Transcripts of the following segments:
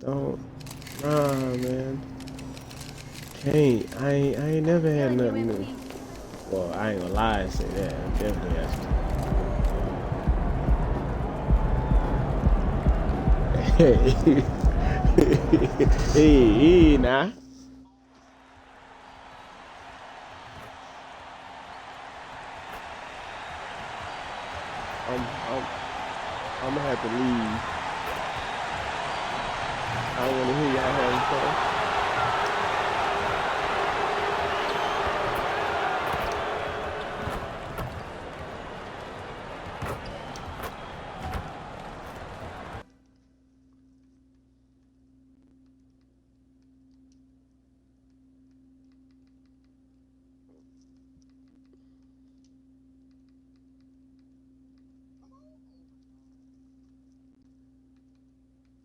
Don't. Nah, man. Can't. I ain't never had nothing new. Well, I ain't gonna lie and say that. I definitely have some. Hey, nah. I'm, I'm, I'm gonna have to leave. I don't wanna hear y'all having fun.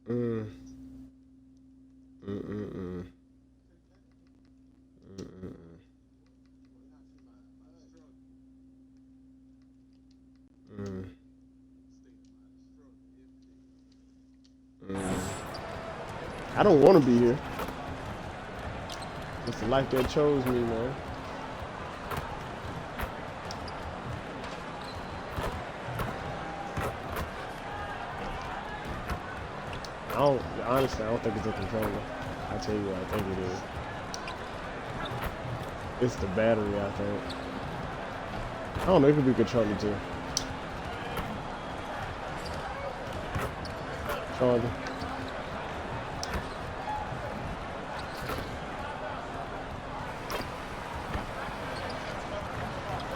Mm. Mm-mm-mm. Mm-mm-mm. Mm. Mm. I don't want to be here. It's the life that chose me, man. Honestly, I don't think it's a controller. I'll tell you what I think it is. It's the battery, I think. I don't know, it could be controller too. Charger.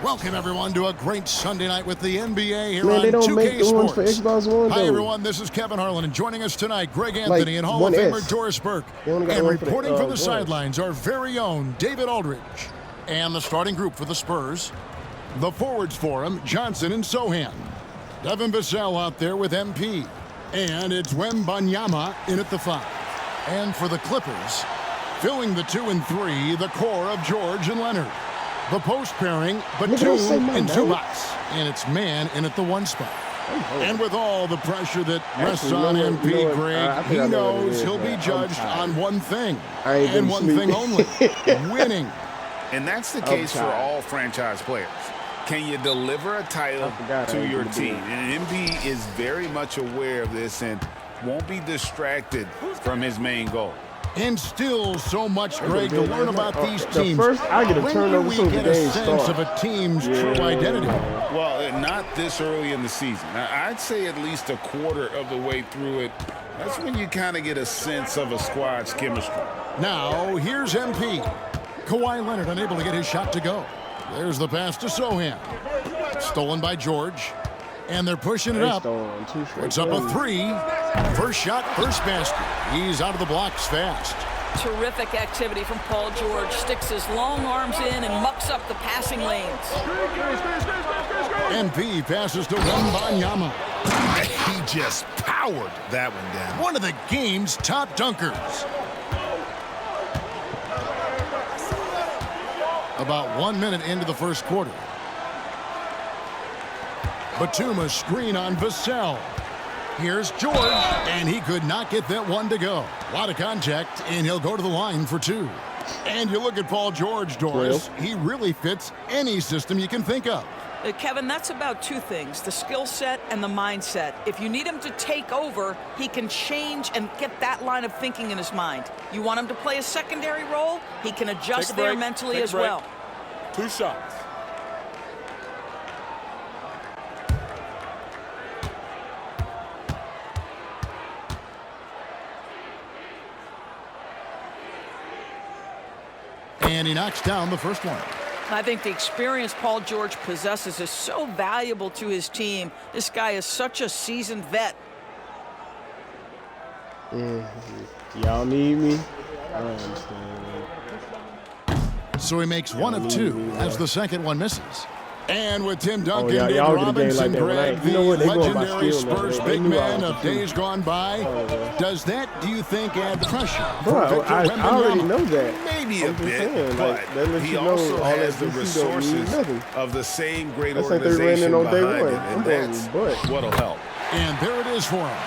Welcome everyone to a great Sunday night with the NBA here Man, on they don't 2K make the ones Sports. for Xbox One, Hi though. everyone, this is Kevin Harlan, and joining us tonight, Greg Anthony Like, and Hall of 1S. Famer Doris Burke. And Reporting from the ones. sidelines, our very own David Aldridge. And the starting group for the Spurs, the forwards for him, Johnson and Sohan. Devin Vassell out there with MP. And it's Wembanyama in at the 5. And for the Clippers, filling the 2 and 3, the core of George and Leonard. The post pairing, Batum and Zubac. And it's man in at the 1 spot. And with all the pressure that rests on MP, Greg, he knows he'll be judged on one thing, and one thing only, winning. And that's the case for all franchise players. Can you deliver a title to your team? And MP is very much aware of this and won't be distracted from his main goal. And still so much, Greg, to learn about these teams. First, I get a turnover so the get a game sense starts. of a team's true identity? Well, not this early in the season. I'd say at least a quarter of the way through it. That's when you kind of get a sense of a squad's chemistry. Now, here's MP. Kawhi Leonard unable to get his shot to go. There's the pass to Sohan. Stolen by George. And they're pushing it up. It's up a 3. First shot, first basket. He's out of the blocks fast. Terrific activity from Paul George. Sticks his long arms in and mucks up the passing lanes. MP passes to Wembanyama. He just powered that one down. One of the game's top dunkers. About 1 minute into the first quarter. Batum a screen on Vassell. Here's George, and he could not get that one to go. A lot of contact, and he'll go to the line for 2. And you look at Paul George, Doris. He really fits any system you can think of. Kevin, that's about 2 things, the skill set and the mindset. If you need him to take over, he can change and get that line of thinking in his mind. You want him to play a secondary role, he can adjust there mentally as well. 2 shots. And he knocks down the first one. I think the experience Paul George possesses is so valuable to his team. This guy is such a seasoned vet. Y'all need me? I don't understand. So he makes 1 of 2 as the second one misses. And with Tim Duncan, y'all Dave get a game Robinson, like that. Greg, You know what? the They going by legendary skill, man. Spurs They big knew I man was of days gone by. Does that, do you think, add pressure? Bro, I already know that. Maybe a I'm just bit, saying, but like, that lets he you know also all has that the DC don't mean resources nothing. of the same great That's like they ran organization in on day behind one. him, I'm and going that's with butt. what'll help. And there it is for him.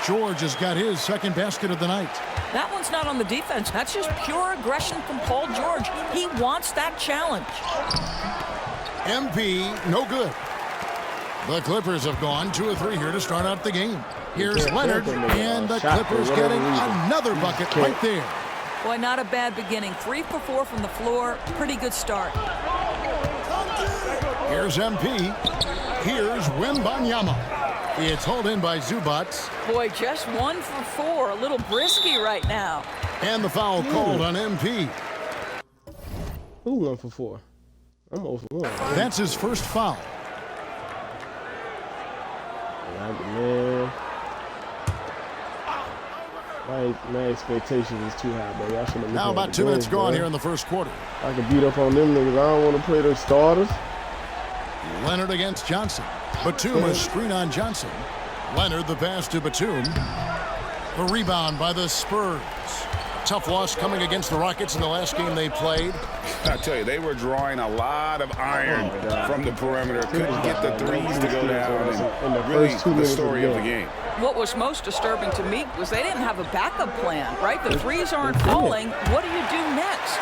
George has got his second basket of the night. That one's not on the defense. That's just pure aggression from Paul George. He wants that challenge. MP, no good. The Clippers have gone 2 of 3 here to start out the game. Here's Leonard, and the Clippers getting another bucket right there. Boy, not a bad beginning. 3 for 4 from the floor. Pretty good start. Here's MP. Here's Wembanyama. It's hauled in by Zubats. Boy, just 1 for 4. A little brisky right now. And the foul called on MP. Who 1 for 4? I'm 0 for 1. That's his first foul. Man. My expectations is too high, baby. I should have. Now about 2 minutes gone here in the first quarter. I can beat up on them niggas. I don't want to play their starters. Leonard against Johnson. Batum a screen on Johnson. Leonard the pass to Batum. The rebound by the Spurs. Tough loss coming against the Rockets in the last game they played. I tell you, they were drawing a lot of iron from the perimeter. Couldn't get the threes to go down. And really the story of the game. What was most disturbing to me was they didn't have a backup plan, right? The threes aren't falling. What do you do next?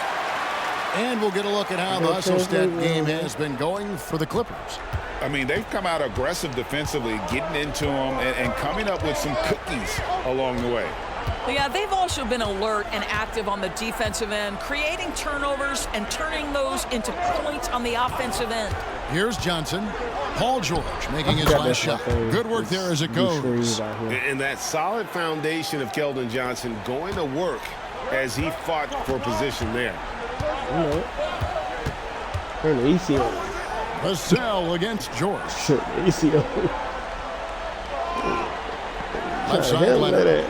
And we'll get a look at how the Hustle-Stat game has been going for the Clippers. I mean, they've come out aggressive defensively, getting into them and coming up with some cookies along the way. Yeah, they've also been alert and active on the defensive end, creating turnovers and turning those into points on the offensive end. Here's Johnson. Paul George making his last shot. Good work there as it goes. And that solid foundation of Keldon Johnson going to work as he fought for position there. You know, turn the ACL. Vassell against George. ACL. Left side, Leonard.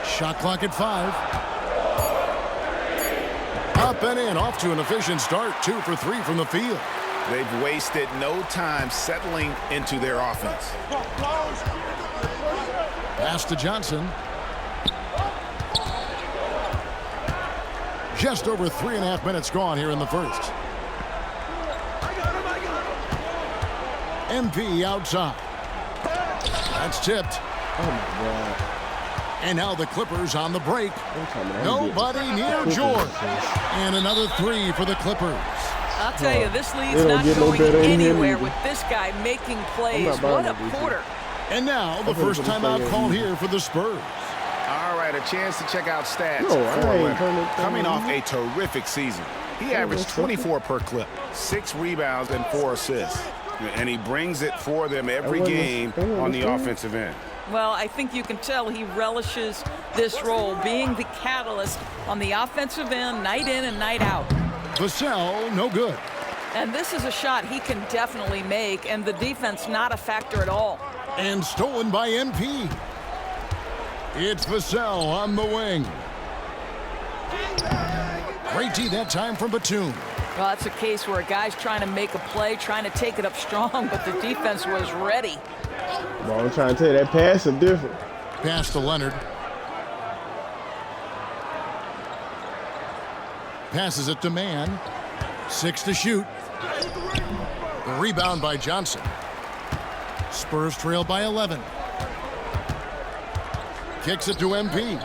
Shot clock at 5. Up and in, off to an efficient start. 2 for 3 from the field. They've wasted no time settling into their offense. Pass to Johnson. Just over 3.5 minutes gone here in the first. MP outside. That's tipped. Oh my God. And now the Clippers on the break. Nobody near George. And another 3 for the Clippers. I'll tell you, this lead's not going anywhere with this guy making plays. What a quarter. And now the first timeout called here for the Spurs. All right, a chance to check out stats No, for I ain't Leonard. turning Coming off a terrific season. He averaged 24 per clip, 6 rebounds and 4 assists. And he brings it for them every game on the offensive end. Well, I think you can tell he relishes this role, being the catalyst on the offensive end, night in and night out. Vassell, no good. And this is a shot he can definitely make, and the defense not a factor at all. And stolen by MP. It's Vassell on the wing. Great D that time from Batum. Well, that's a case where a guy's trying to make a play, trying to take it up strong, but the defense was ready. Well, I'm trying to tell you, that pass is different. Pass to Leonard. Passes it to Mann. 6 to shoot. The rebound by Johnson. Spurs trail by 11. Kicks it to MP.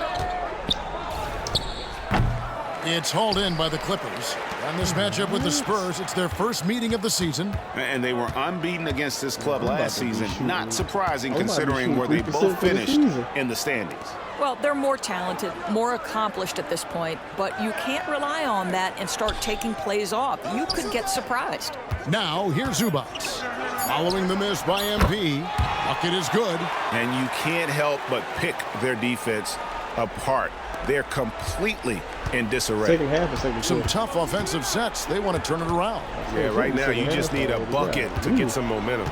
It's hauled in by the Clippers. On this matchup with the Spurs, it's their first meeting of the season. And they were unbeaten against this club last season. Not surprising considering where they both finished in the standings. Well, they're more talented, more accomplished at this point, but you can't rely on that and start taking plays off. You could get surprised. Now, here's Zubats. Following the miss by MP, bucket is good. And you can't help but pick their defense apart. They're completely in disarray. Second half or second Some quarter. tough offensive sets. They want to turn it around. Yeah, right now you just need a bucket to get some momentum.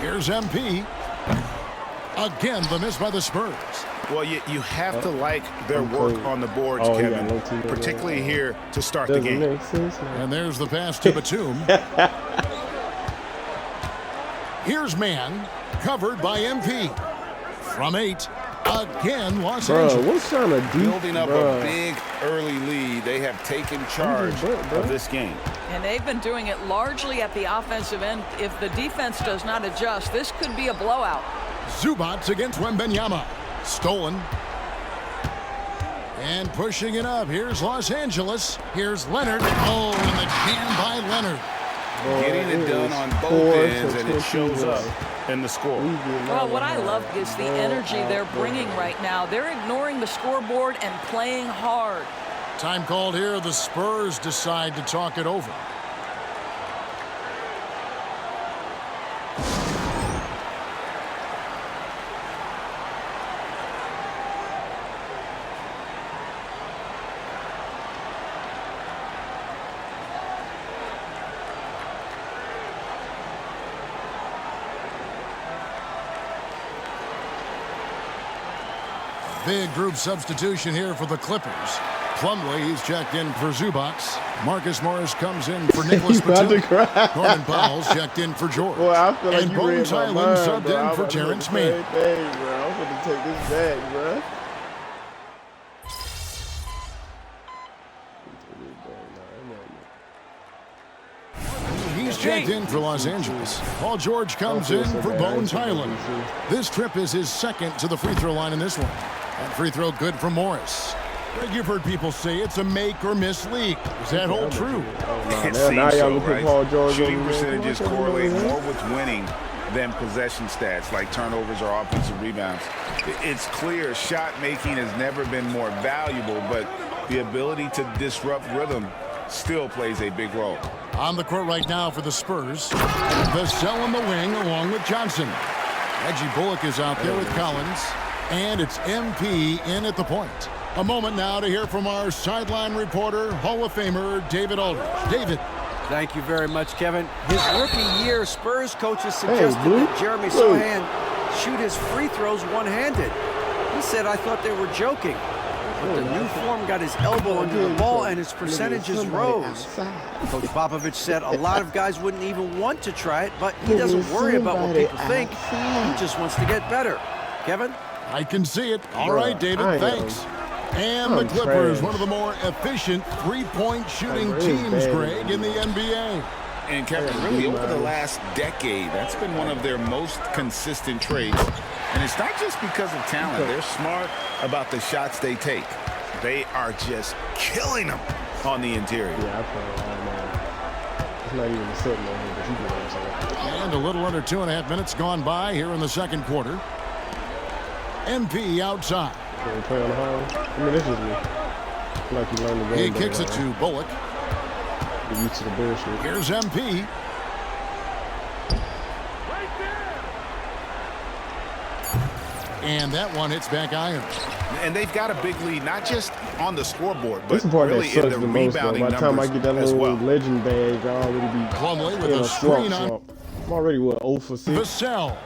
Here's MP. Again, the miss by the Spurs. Well, you have to like their work on the boards, Kevin, particularly here to start the game. Make sense, man. And there's the pass to Batum. Here's Mann, covered by MP. From 8, Again, Los Angeles. What's kind of deep? Building up a big early lead, they have taken charge of this game. And they've been doing it largely at the offensive end. If the defense does not adjust, this could be a blowout. Zubats against Wembanyama. Stolen. And pushing it up. Here's Los Angeles. Here's Leonard. Oh, and the jam by Leonard. Getting it done on both ends, and it shows up in the score. Well, what I love is the energy they're bringing right now. They're ignoring the scoreboard and playing hard. Time called here. The Spurs decide to talk it over. Big group substitution here for the Clippers. Plumlee, he's checked in for Zubats. Marcus Morris comes in for Nicholas Batum. Norman Powell's checked in for George. Boy, I feel like and Bones Highland subbed in for Terrence Mann. I'm going to take this back, bro. He's checked in for Los Angeles. Paul George comes in for Bones Highland. This trip is his second to the free throw line in this one. And free throw good for Morris. You've heard people say it's a make or miss league. Does that hold true? It seems so, right? Shooting percentages correlate more with winning than possession stats like turnovers or offensive rebounds. It's clear shot making has never been more valuable, but the ability to disrupt rhythm still plays a big role. On the court right now for the Spurs. Vassell in the wing along with Johnson. Reggie Bullock is out there with Collins. And it's MP in at the point. A moment now to hear from our sideline reporter, Hall of Famer David Aldridge. David. Thank you very much, Kevin. His rookie year, Spurs coaches suggested that Jeremy Sohan shoot his free throws one-handed. He said, I thought they were joking. But the new form got his elbow under the ball and his percentages rose. Coach Popovich said a lot of guys wouldn't even want to try it, but he doesn't worry about what people think. He just wants to get better. Kevin? I can see it. All right, David, thanks. And the Clippers, one of the more efficient three-point shooting teams, Greg, in the NBA. And Kevin, really over the last decade, that's been one of their most consistent traits. And it's not just because of talent. They're smart about the shots they take. They are just killing them on the interior. Yeah, I play it's not even sitting on here, but you know what I'm saying. And a little under 2.5 minutes gone by here in the second quarter. MP outside. Can we play on the home? I mean, this is me. I feel like you learned the game. He kicks it to Bullock. Get used to the bullshit. Here's MP. And that one hits back iron. And they've got a big lead, not just on the scoreboard, but this is the part really that sucks in the the most, rebounding though. By the time I numbers get that as little well. legend badge, I'll already be Plumlee with a screen on. I'm already, what, 0 for 6? Vassell.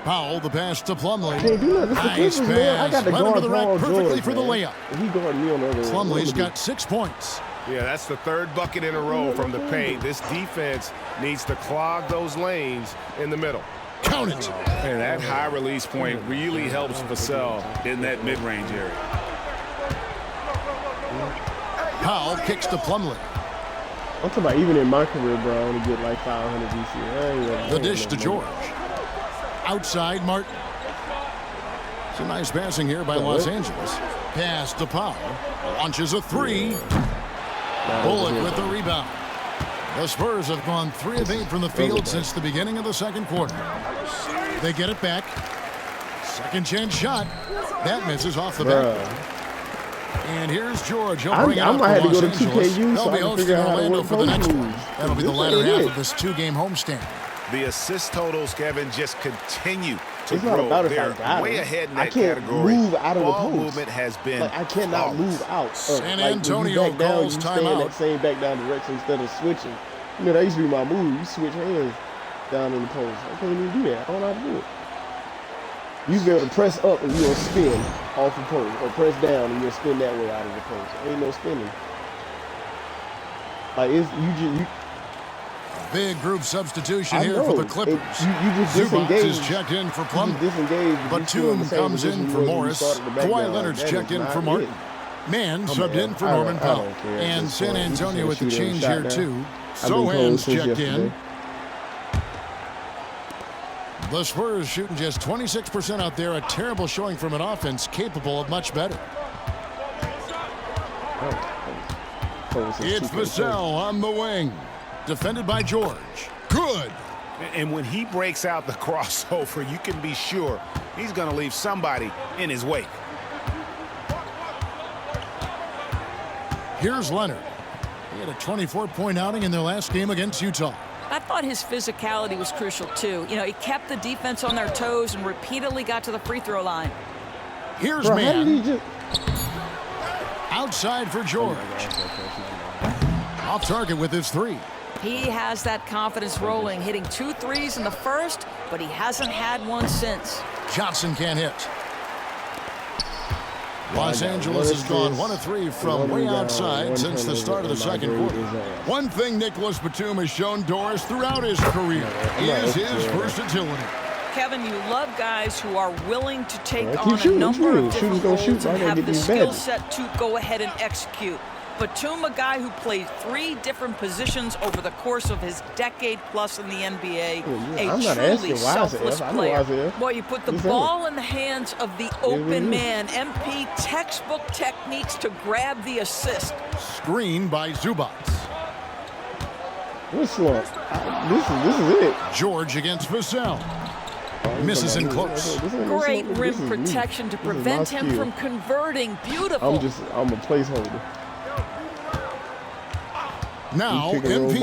Powell, the pass to Plumlee. Can't do nothing. Nice pass. Man. I got to Led him to guard the rack Paul perfectly George, for the man. layup. He guarded me on the other end. Plumlee's got 6 points. Yeah, that's the third bucket in a row from the paint. This defense needs to clog those lanes in the middle. Count it. And that high release point really helps Vassell in that mid-range area. Powell kicks to Plumlee. I'm talking about even in my career, bro, I only get like 500 DC. The dish to George. Outside, Martin. It's a nice passing here by Los Angeles. Pass to Powell. Launches a three. Bullock with the rebound. The Spurs have gone 3 of 8 from the field since the beginning of the second quarter. They get it back. Second chance shot. That misses off the back. And here's George. He'll bring it up I might have to go to Angeles. 2KU They'll so be I can hosting figure out how to Orlando work for the next one. moves. That'll be the latter half of this 2-game homestand. The assist totals, Kevin, just continue to it's not grow. about if They're I got way him. ahead in I that can't category. move out of the Ball post. movement has been like I cannot move out. San like, Antonio when you back down, calls you stay in timeout. that same back down direction instead of switching. You know, that used to be my move. You switch hands down in the post. I can't even do that. I don't know how to do it. You used to be able to press up and you'll spin off the post, or press down and you'll spin that way out of the post. Ain't no spinning. Like it's you. Big group substitution here for the Clippers. You just Zubac disengaged. is checked in for You Plumlee. just disengaged. Batum comes in for Morris. Kawhi Leonard's checked in for Martin. Mann subbed in for Norman Powell. And San Antonio with the change here, too. Sohan's checked in. The Spurs shooting just 26% out there. A terrible showing from an offense capable of much better. It's Vassell on the wing. Defended by George. Good. And when he breaks out the crossover, you can be sure he's going to leave somebody in his wake. Here's Leonard. He had a 24-point outing in their last game against Utah. I thought his physicality was crucial, too. You know, he kept the defense on their toes and repeatedly got to the free throw line. Here's Mann. Outside for George. Off target with his three. He has that confidence rolling, hitting 2 threes in the first, but he hasn't had one since. Johnson can't hit. Los Angeles has gone 1 of 3 from way outside since the start of the second quarter. One thing Nicholas Batum has shown Doris throughout his career is his versatility. Kevin, you love guys who are willing to take on a number of different roles and have the skill set to go ahead and execute. Batum, a guy who played 3 different positions over the course of his decade-plus in the NBA, a truly selfless player. Well, you put the ball in the hands of the open man. MP textbook techniques to grab the assist. Screen by Zubac. This is it. George against Vassell. Misses in close. Great rim protection to prevent him from converting. Beautiful. I'm a placeholder. Now, MP.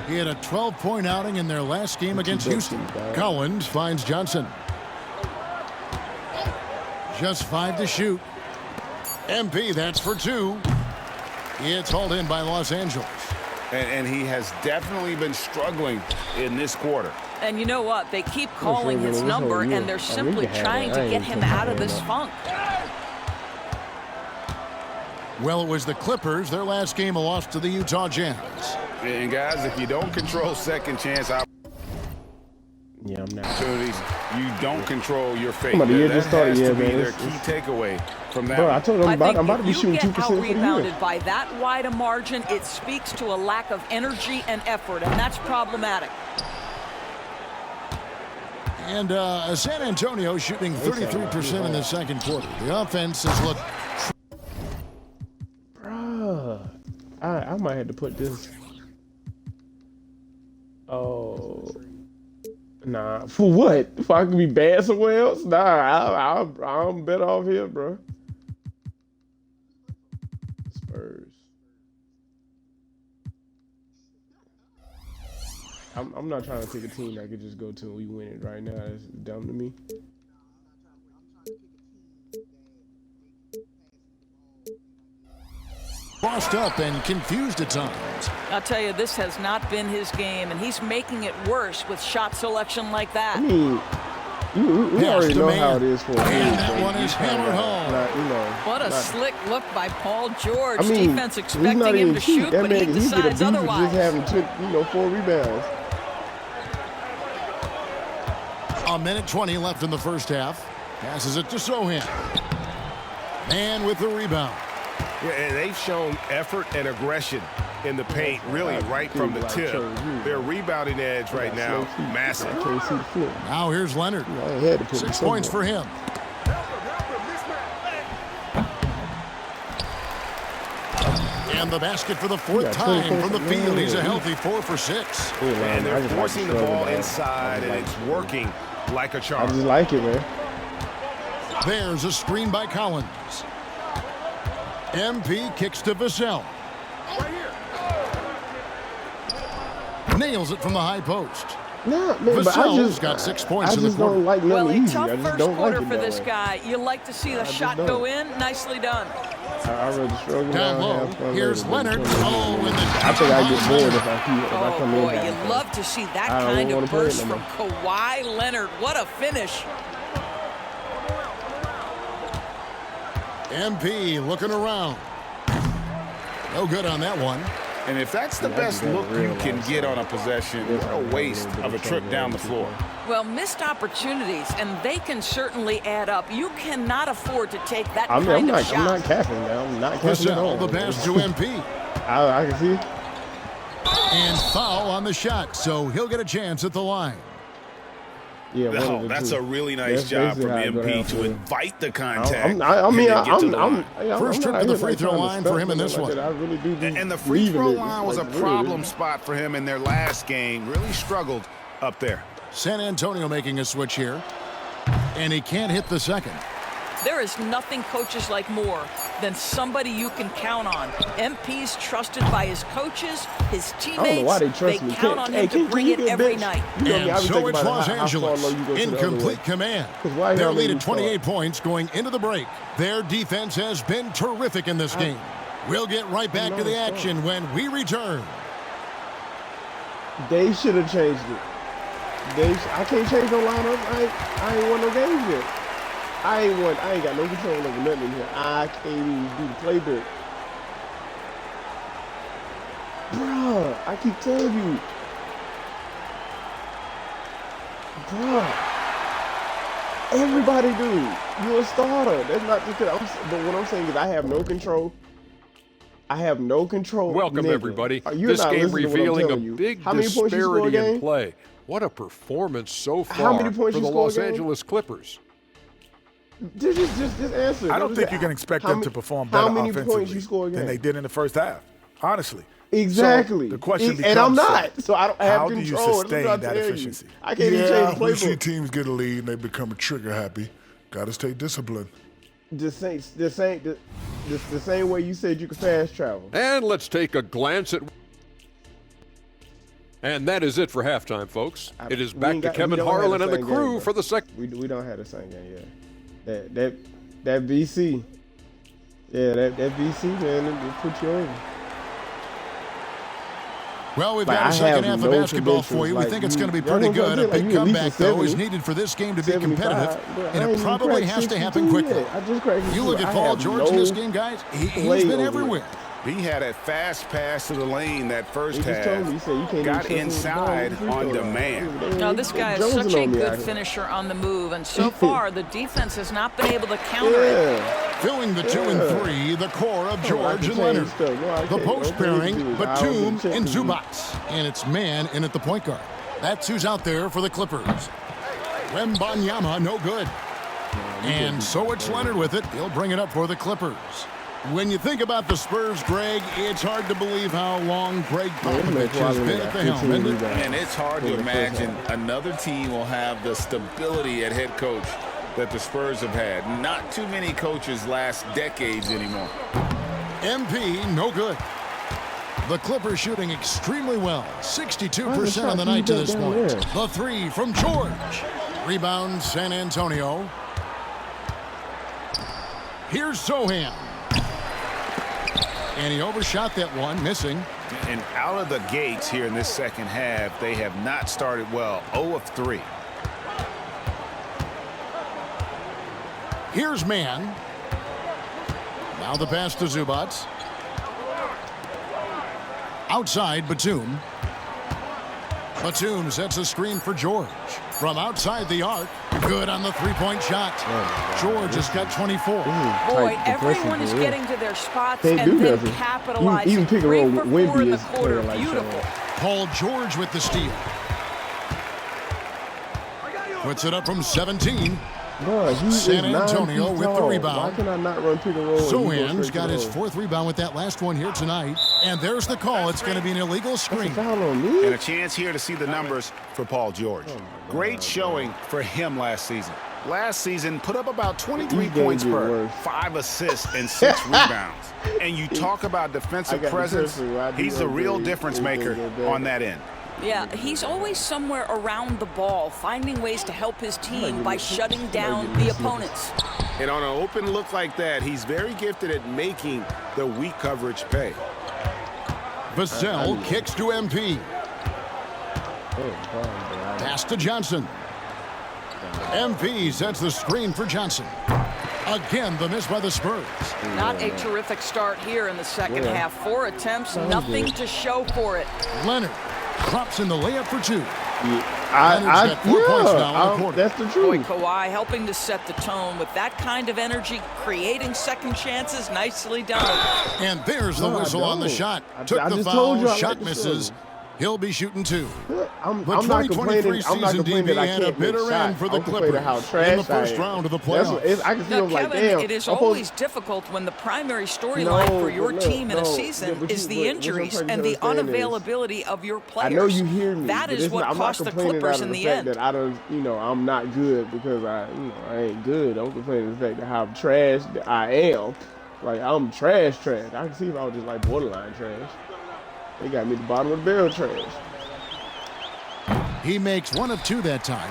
He had a 12-point outing in their last game against Houston. Collins finds Johnson. Just 5 to shoot. MP, that's for 2. It's hauled in by Los Angeles. And he has definitely been struggling in this quarter. And you know what? They keep calling his number, and they're simply trying to get him out of this funk. Well, it was the Clippers. Their last game, a loss to the Utah Jazz. And, guys, if you don't control second chance opportunities, you don't control your fate. That has to be man. their key takeaway from that. Bro, I told them I'm about to be shooting 2% for the year. Out-rebounded by that wide a margin, it speaks to a lack of energy and effort, and that's problematic. And San Antonio shooting 33% in the second quarter. The offense has looked... I might have to put this. Oh, nah. For what? If I can be bad somewhere else? Nah, I'm better off here, bro. Spurs. I'm not trying to pick a team I could just go to and we win it right now. That's dumb to me. Crossed up and confused at times. I'll tell you, this has not been his game, and he's making it worse with shot selection like that. I mean, we already know how it is for a and that one is hammered home. What a slick look by Paul George. I mean, defense expecting him to shoot, but he decides otherwise. Just having took 4 rebounds. A minute 20 left in the first half. Passes it to Sohan. And with the rebound. Yeah, and they've shown effort and aggression in the paint, really right from the tip. Their rebounding edge right now, massive. Now here's Leonard. 6 points for him. And the basket for the 4th time from the field. He's a healthy 4 for 6. And they're forcing the ball inside, and it's working like a charm. I just like it, man. There's a screen by Collins. MP kicks to Vassell. Nails it from the high post. No, man, Vassell's got 6 points in the quarter. Don't like well, a easy. tough first quarter for this way. guy. You like to see the shot go in. Nicely done. I really struggle down low. Here's Leonard. Oh, and I think I get bored if I come in. Oh, boy, you love to see that kind of burst from Kawhi Leonard. What a finish. MP looking around. No good on that one. And if that's the best look you can get on a possession, what a waste of a trip down the floor. Well, missed opportunities, and they can certainly add up. You cannot afford to take that kind of shot. I'm not capping now. I'm not capping at all. The pass to MP. I can see. And foul on the shot, so he'll get a chance at the line. Yeah, that's a really nice job from MP to invite the contact. First trip to the free throw line for him in this one. And the free throw line was a problem spot for him in their last game. Really struggled up there. San Antonio making a switch here. And he can't hit the second. There is nothing coaches like more than somebody you can count on. MP's trusted by his coaches, his teammates. I don't know why they trust me. Count on him to bring it every night. And so it's Los Angeles in complete command. They're lead at 28 points going into the break. Their defense has been terrific in this game. We'll get right back to the action when we return. They should have changed it. I can't change no lineup. I ain't won no games yet. I ain't got no control over nothing in here. I can't even do the playbook. Bruh, I keep telling you. Bruh. Everybody do. You're a starter. That's not just but what I'm saying is I have no control. Welcome, everybody. This game revealing a big disparity in play. What a performance so far for the Los Angeles Clippers. Just answer. I don't think you can expect them to perform better offensively than they did in the first half, honestly. Exactly. So the question becomes, and I'm not, so I don't have control. How do you sustain that efficiency? I can't even change the playbook. We see teams get a lead and they become trigger happy. Got to stay disciplined. The same way you said you could fast travel. And let's take a glance at. And that is it for halftime, folks. It is back to Kevin Harlan and the crew for the second. We don't have the same game yet. That BC. Yeah, that BC, man, it put you over. Well, we've got a second half of basketball for you. We think it's going to be pretty good. A big comeback, though, is needed for this game to be competitive, and it probably has to happen quickly. You look at Paul George in this game, guys, he's been everywhere. He had a fast pass to the lane that first half. Got inside on demand. No, this guy is such a good finisher on the move, and so far the defense has not been able to counter it. Filling the 2 and 3, the core of George and Leonard. The post pairing, Batum and Zubac. And it's man in at the point guard. That's who's out there for the Clippers. Wembanyama, no good. And so it's Leonard with it. He'll bring it up for the Clippers. When you think about the Spurs, Greg, it's hard to believe how long Greg Popovich has been at the helm. And it's hard to imagine another team will have the stability at head coach that the Spurs have had. Not too many coaches last decades anymore. MP, no good. The Clippers shooting extremely well. 62% on the night to this point. The 3 from George. Rebound, San Antonio. Here's Sohan. And he overshot that one, missing. And out of the gates here in this second half, they have not started well. 0 of 3. Here's Mann. Now the pass to Zubac. Outside, Batum. Batum sets a screen for George. From outside the arc, good on the three-point shot. George has got 24. Boy, everyone is getting to their spots and then capitalizing. Even pick a roll with Wemby in the quarter. Beautiful. Paul George with the steal. Puts it up from 17. Bro, San Antonio with the rebound. Why can I not run pick and roll? Sohan's got his 4th rebound with that last one here tonight. And there's the call. It's going to be an illegal screen. And a chance here to see the numbers for Paul George. Great showing for him last season. Last season, put up about 23 points per, 5 assists, and 6 rebounds. And you talk about defensive presence, he's the real difference maker on that end. Yeah, he's always somewhere around the ball, finding ways to help his team by shutting down the opponents. And on an open look like that, he's very gifted at making the weak coverage pay. Vassell kicks to MP. Pass to Johnson. MP sets the screen for Johnson. Again, the miss by the Spurs. Not a terrific start here in the second half. 4 attempts, nothing to show for it. Leonard drops in the layup for 2. Yeah, that's the truth. Boy, Kawhi helping to set the tone with that kind of energy, creating second chances. Nicely done. And there's the whistle on the shot. Took the foul, shot misses. He'll be shooting 2. I'm not complaining. I'm not complaining that I can't make shots. For the I'm complaining how trash in the first round of the playoffs. I can see now, them like, Kevin, damn. it is always difficult when the primary storyline for your team in a season is the injuries and the unavailability of your players. I know you hear me. That is what cost the Clippers in the end. That I don't, I'm not good because I ain't good. I'm complaining the fact that how trash I am. Like, I'm trash. I can see if I was just like borderline trash. They got me at the bottom of the barrel trash. He makes 1 of 2 that time.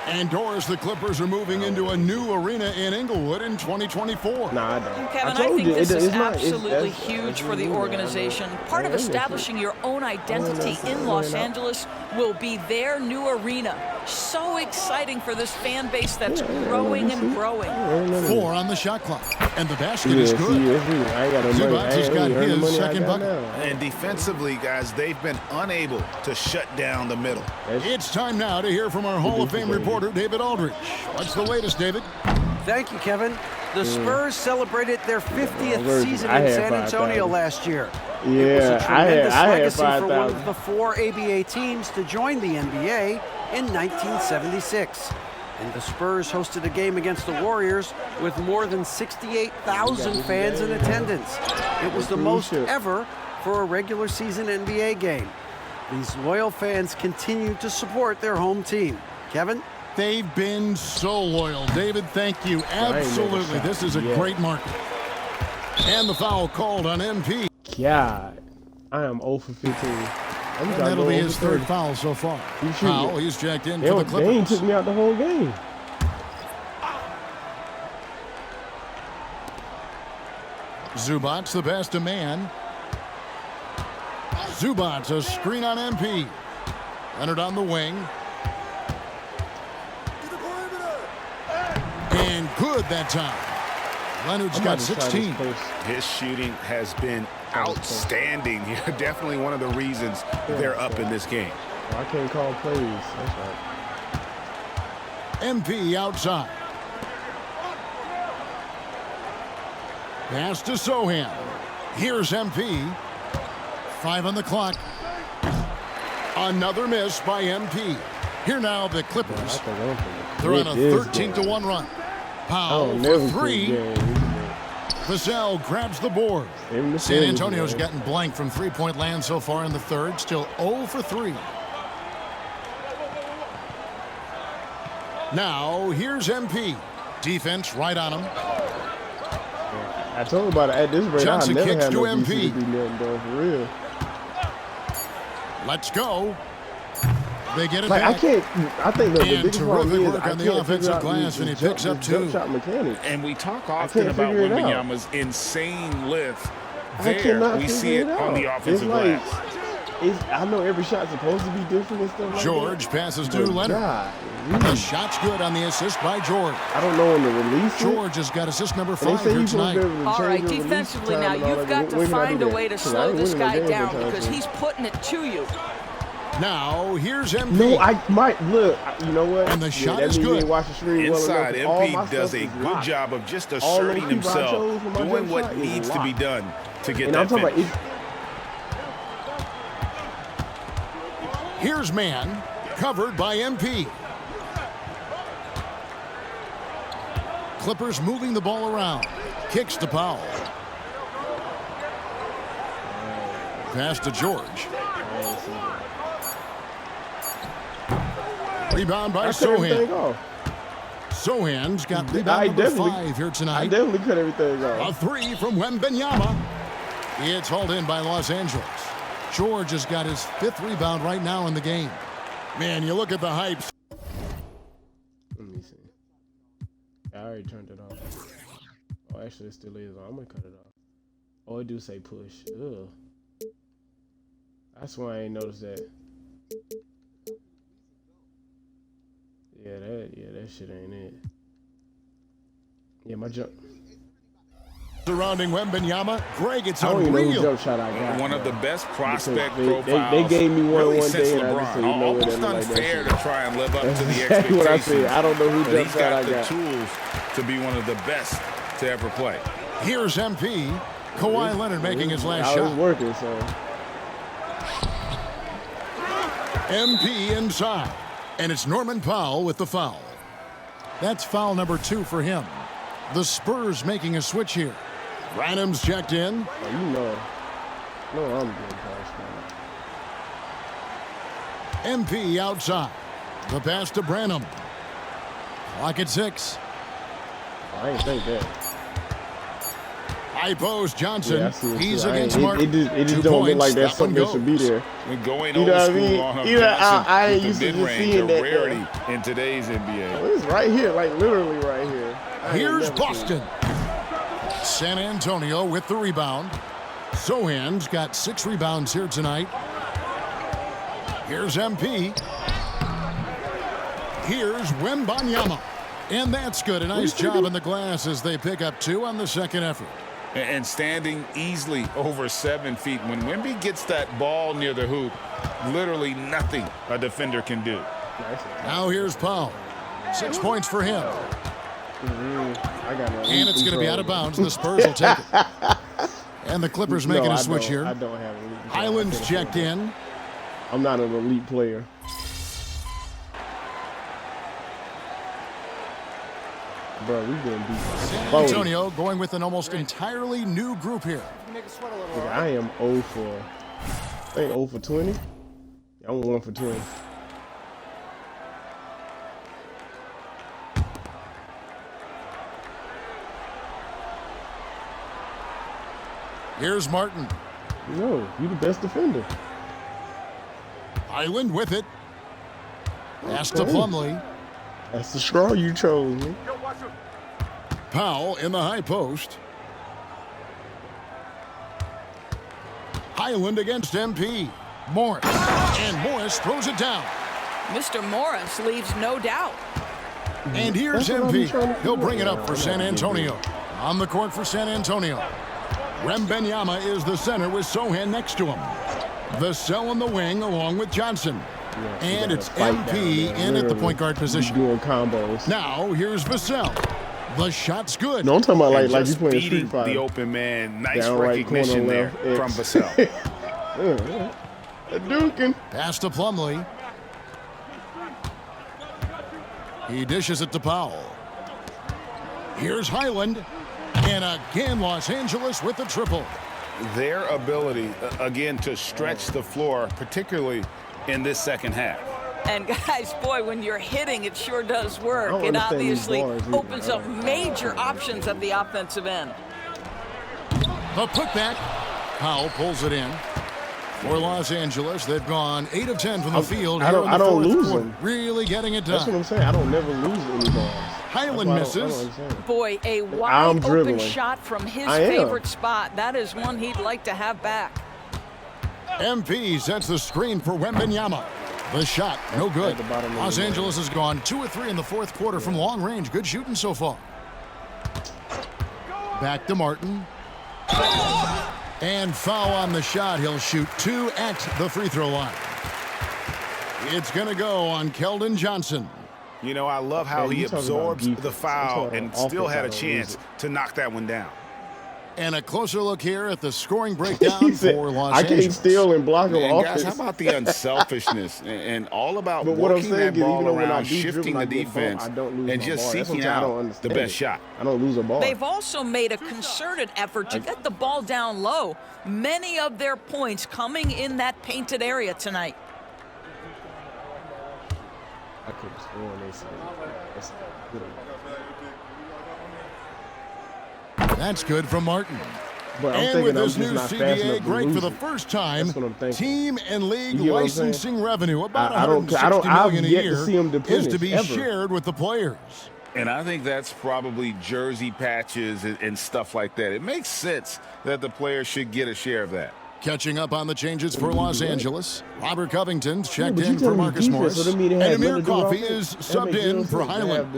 And Doris, the Clippers are moving into a new arena in Inglewood in 2024. Nah, I don't. Kevin, I think this is absolutely huge for the organization. Part of establishing your own identity in Los Angeles will be their new arena. So exciting for this fan base that's growing and growing. 4 on the shot clock. And the basket is good. Zubac has got his second bucket. And defensively, guys, they've been unable to shut down the middle. It's time now to hear from our Hall of Fame reporter, David Aldridge. What's the latest, David? Thank you, Kevin. The Spurs celebrated their 50th season in San Antonio last year. Yeah, it was a tremendous legacy for 5,000. one of the 4 ABA teams to join the NBA in 1976. And the Spurs hosted a game against the Warriors with more than 68,000 fans in attendance. It was the most ever for a regular season NBA game. These loyal fans continue to support their home team. Kevin? They've been so loyal. David, thank you. Absolutely. This is a great market. And the foul called on MP. God, I am 0 for 15. And that'll be his 3rd foul so far. Foul, he's jacked in for the Clippers. Dane took me out the whole game. Zubac, the best of man. Zubac, a screen on MP. Leonard on the wing. And good that time. Leonard's got 16. His shooting has been outstanding. Definitely one of the reasons they're up in this game. Well, I can't call plays. That's right. MP outside. Pass to Sohan. Here's MP. 5 on the clock. Another miss by MP. Here now the Clippers. They're on a 13-1 run. Powell for 3. Vassell grabs the board. San Antonio's gotten blank from three-point land so far in the 3rd. Still 0 for 3. Now here's MP. Defense right on him. I told you about it at this rate. Johnson I never kicks had to no MP. DC to be nothing done for real. Let's go. They get it like, back. I think the biggest problem is work on the offensive glass, and he picks up 2. Shot mechanic. And we talk often about Wembanyama's insane lift. There, we see it on the offensive glass. I know every shot's supposed to be different and stuff like George passes to Leonard. The shot's good on the assist by George. I don't know when to release George has got assist number 5 here tonight. All right, defensively now, you've got to find a way to slow this guy down because he's putting it to you. Now, here's MP. No, I might. Look, you know what? And the shot is good. Inside, MP does a good job of just asserting himself, doing what needs to be done to get that finish. Here's man, covered by MP. Clippers moving the ball around. Kicks to Powell. Pass to George. Rebound by Sohan. Sohan's got rebound number 5 here tonight. I definitely cut everything off. A 3 from Wembanyama. It's hauled in by Los Angeles. George has got his 5th rebound right now in the game. Man, you look at the hype. Let me see. I already turned it off. Oh, actually, it still is. I'm going to cut it off. Oh, it do say push. Ugh. That's why I ain't noticed that. Yeah, that shit ain't it. Yeah, my jump. Surrounding Wembanyama, Greg, it's I don't even know who unreal. jump shot I got. One of the best prospect profiles. They gave me one really day, since and LeBron. I just said, you know what, Almost like unfair that to try and live up to the That's expectations. what I said. I don't know who But jump he's shot I got the got. tools to be one of the best to ever play. Here's MP. Kawhi Leonard making his last I was shot. working, so. MP inside. And it's Norman Powell with the foul. That's foul number 2 for him. The Spurs making a switch here. Branham's checked in. Oh, you know. No, I'm getting past MP outside. The pass to Branham. Clock at 6. I ain't think that. High post Johnson. Yeah, I see it He's too. against Martin. It just 2 don't look points. like that's That one something that should be goes. there. We're going You old know what I school mean? on him. Either Johnson I ain't with used the to just mid-range, seeing a that. rarity in today's NBA. Oh, it's right here, like literally right here. I ain't Here's never Boston. San Antonio with the rebound. Sohan's got 6 rebounds here tonight. Here's MP. Here's Wembanyama. And that's good. A nice job in the glass as they pick up 2 on the second effort. And standing easily over 7 feet. When Wemby gets that ball near the hoop, literally nothing a defender can do. Now here's Powell. 6 points for him. And it's going to be out of bounds. The Spurs will take it. And the Clippers making a switch here. I don't have elite. Highland's checked in. I'm not an elite player. Bro, we getting beat. San Antonio going with an almost entirely new group here. I am 0 for, I think 0 for 20. I'm 1 for 20. Here's Martin. No, you the best defender. Highland with it. Pass to Plumlee. That's the straw you chose, man. Powell in the high post. Highland against MP. Morris. And Morris throws it down. Mr. Morris leaves no doubt. And here's MP. He'll bring it up for San Antonio. On the court for San Antonio. Wembanyama is the center with Sohan next to him. Vassell in the wing along with Johnson. And it's MP in at the point guard position. Doing combos. Now here's Vassell. The shot's good. No, I'm talking about like you playing Street Fighter. The open man. Nice down recognition right there from Vassell. Dukin. Pass to Plumlee. He dishes it to Powell. Here's Highland. And again, Los Angeles with the triple. Their ability, again, to stretch the floor, particularly in this second half. And guys, boy, when you're hitting, it sure does work. It obviously opens up major options at the offensive end. The putback. Powell pulls it in. For Los Angeles, they've gone 8 of 10 from the field. I don't lose them. Really getting it done. That's what I'm saying. I don't never lose any balls. Highland misses. Boy, a wide open shot from his favorite spot. That is one he'd like to have back. MP sets the screen for Wembanyama. The shot, no good. Los Angeles has gone 2 of 3 in the fourth quarter from long range. Good shooting so far. Back to Martin. And foul on the shot. He'll shoot 2 at the free throw line. It's going to go on Keldon Johnson. You know, I love how he absorbs the foul and still had a chance to knock that one down. And a closer look here at the scoring breakdown for Los Angeles. I can't steal and block him off. Guys, how about the unselfishness and all about working that ball around, shifting the defense, and just seeking out the best shot? I don't lose a ball. They've also made a concerted effort to get the ball down low. Many of their points coming in that painted area tonight. I could have sworn they said that's good from Martin. But and with this new CBA, great for the first time, team and league licensing revenue, about $160 million a year, is to be shared with the players. And I think that's probably jersey patches and stuff like that. It makes sense that the players should get a share of that. Catching up on the changes for Los Angeles, Robert Covington's checked in for Marcus Morris, and Amir Coffey is subbed in for Highland.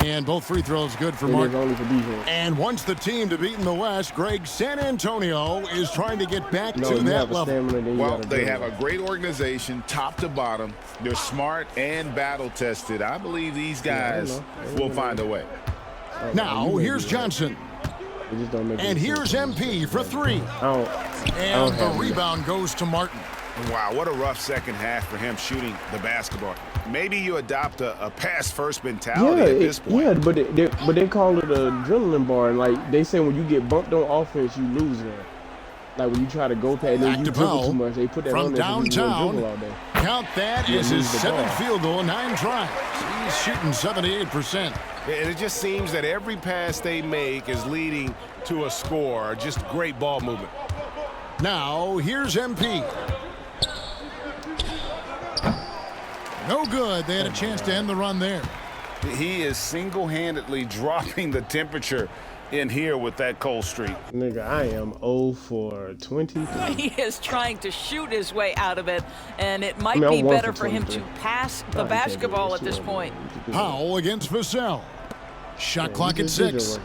And both free throws good for Martin. Only for defense. And once the team to beat in the West, Greg, San Antonio is trying to get back to that level. Well, they have a great organization, top to bottom. They're smart and battle-tested. I believe these guys will find a way. Now, here's Johnson. And here's MP for three. And the rebound goes to Martin. Wow, what a rough second half for him shooting the basketball. Maybe you adopt a pass-first mentality at this point. Yeah, but they call it an adrenaline bar. And like they say, when you get bumped on offense, you lose there. Like when you try to go past, then you dribble too much. They put that from on there downtown. All day. Count that is his seventh field goal, 9 tries. He's shooting 78%. And it just seems that every pass they make is leading to a score. Just great ball movement. Now, here's MP. No good. They had a chance to end the run there. He is single-handedly dropping the temperature in here with that cold streak. Nigga, I am 0 for 23. He is trying to shoot his way out of it, and it might be better for him to pass the basketball at this point. Powell against Vassell. Shot clock at 6.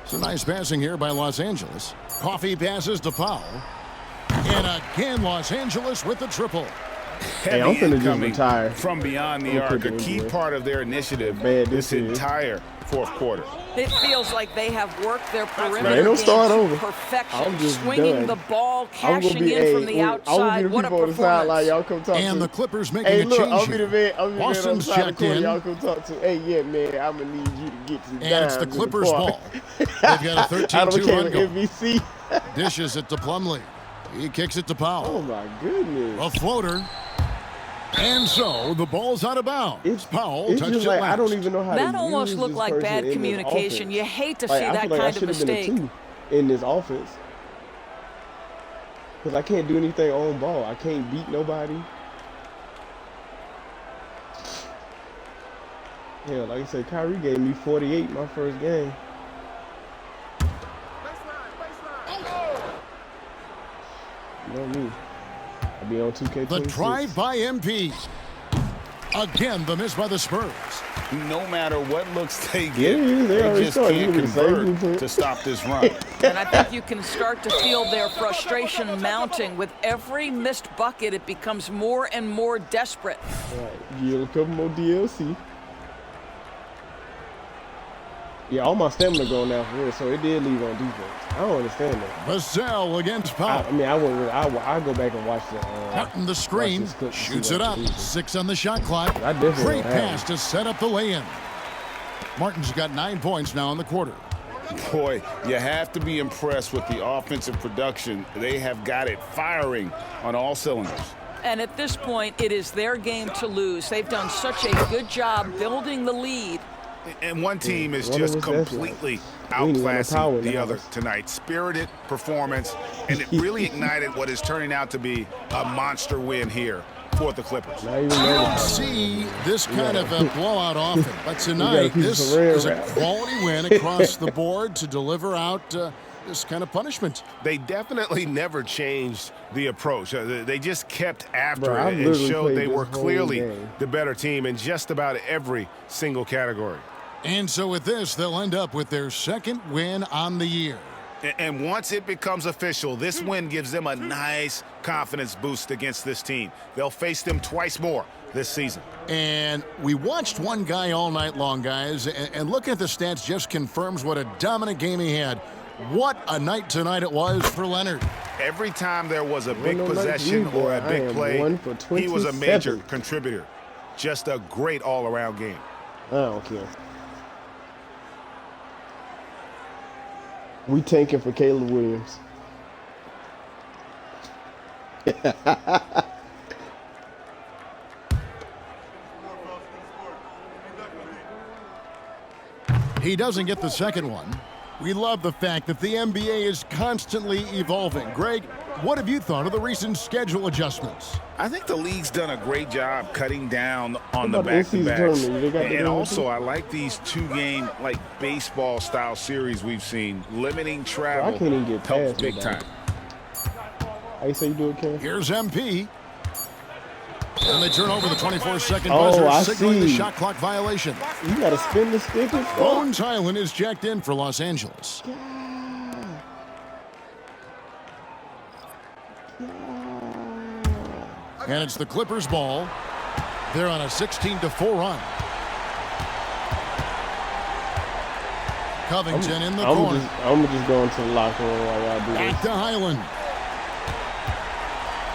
Some nice passing here by Los Angeles. Coffee passes to Powell. And again, Los Angeles with the triple. Hey, I'm finna just retire. From beyond the arc, a key part of their initiative this entire fourth quarter. It feels like they have worked their perimeter they don't start game over. to perfection. I'm just swinging done. the ball, cashing in from the outside. What a performance. Y'all come talk and to the Clippers making a change I'll be the man. I'll be Boston's the man checked in. Y'all come talk to. Hey, yeah, man, I'm going to need you to get to the And it's the Clippers' ball. They've got a 13-2 run goal. NBC. Dishes it to Plumlee. He kicks it to Powell. Oh, my goodness. A floater. And so the ball's out of bounds. Powell touched it like, last. I don't even know how that to almost use looked this like bad person communication. You hate to see I that feel like kind of mistake. Been a 2 in this offense. Because I can't do anything on ball. I can't beat nobody. Yeah, like I said, Kyrie gave me 48 my first game. You know me. I'll be on 2K26. The drive by MP. Again, the miss by the Spurs. No matter what looks they get, they just can't convert to stop this run. And I think you can start to feel their frustration mounting. With every missed bucket, it becomes more and more desperate. All right, get a couple more DLC. Yeah, all my stamina going now for real, so it did leave on defense. I don't understand that. Vassell against Powell. I go back and watch the. Martin the screen, shoots it up. 6 on the shot clock. Great Great pass to set up the lay-in. Martin's got 9 points now in the quarter. Boy, you have to be impressed with the offensive production. They have got it firing on all cylinders. And at this point, it is their game to lose. They've done such a good job building the lead. And one team is just completely outclassing the other tonight. Spirited performance, and it really ignited what is turning out to be a monster win here for the Clippers. You don't see this kind of a blowout often, but tonight this is a quality win across the board to deliver out this kind of punishment. They definitely never changed the approach. They just kept after it and showed they were clearly the better team in just about every single category. And so with this, they'll end up with their second win on the year. And once it becomes official, this win gives them a nice confidence boost against this team. They'll face them twice more this season. And we watched one guy all night long, guys, and looking at the stats just confirms what a dominant game he had. What a night tonight it was for Leonard. Every time there was a big possession or a big play, he was a major contributor. Just a great all-around game. I don't care. We tanking for Caleb Williams. He doesn't get the second one. We love the fact that the NBA is constantly evolving. Greg, what have you thought of the recent schedule adjustments? I think the league's done a great job cutting down on the back-to-backs. And also, I like these 2-game, like, baseball-style series we've seen. Limiting travel helps big time. How you say you do it, Ken? Here's MP. And they turn over the 24-second buzzer, signaling the shot clock violation. You got to spin the stick. Bones Hyland is jacked in for Los Angeles. And it's the Clippers' ball. They're on a 16-4 run. Covington in the corner. I'm just going to the locker room while y'all do this. Back to Hyland.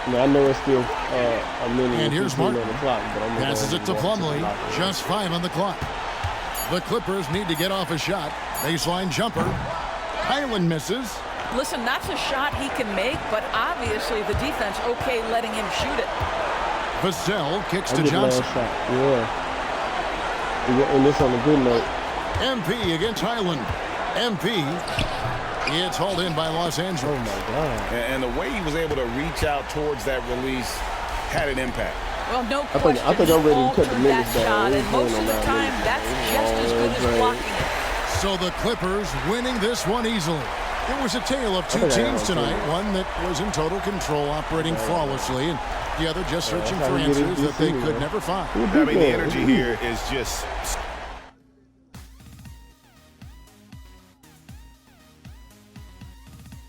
I know it's still a minute and here's Martin. On the clock, but I'm passes it to Plumlee. Just 5 on the clock. The Clippers need to get off a shot. Baseline jumper. Hyland misses. Listen, that's a shot he can make, but obviously the defense okay letting him shoot it. Vassell kicks to Johnson. Yeah. And this on a good note. MP against Hyland. MP. It's hauled in by Los Angeles. Oh, my God. And the way he was able to reach out towards that release had an impact. Well, no question. I think I'm ready to cut the minutes down. And most of the time, that's just as good as blocking it. So the Clippers winning this one easily. It was a tale of two teams tonight. One that was in total control, operating flawlessly, and the other just searching for answers that they could never find. I mean, the energy here is just...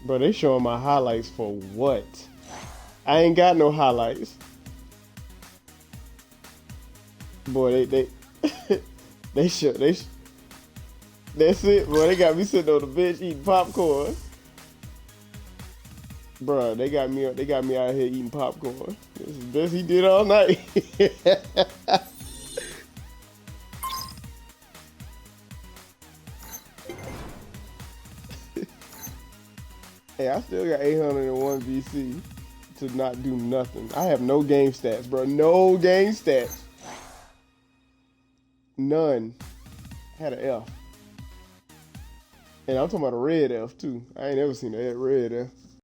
Bro, they showing my highlights for what? I ain't got no highlights. Boy, that's it, boy. They got me sitting on the bench eating popcorn. Bro, they got me out here eating popcorn. This is the best he did all night. Hey, I still got 801 VC to not do nothing. I have no game stats, bro. No game stats. None. I had an F. And I'm talking about a red F, too. I ain't never seen a red F.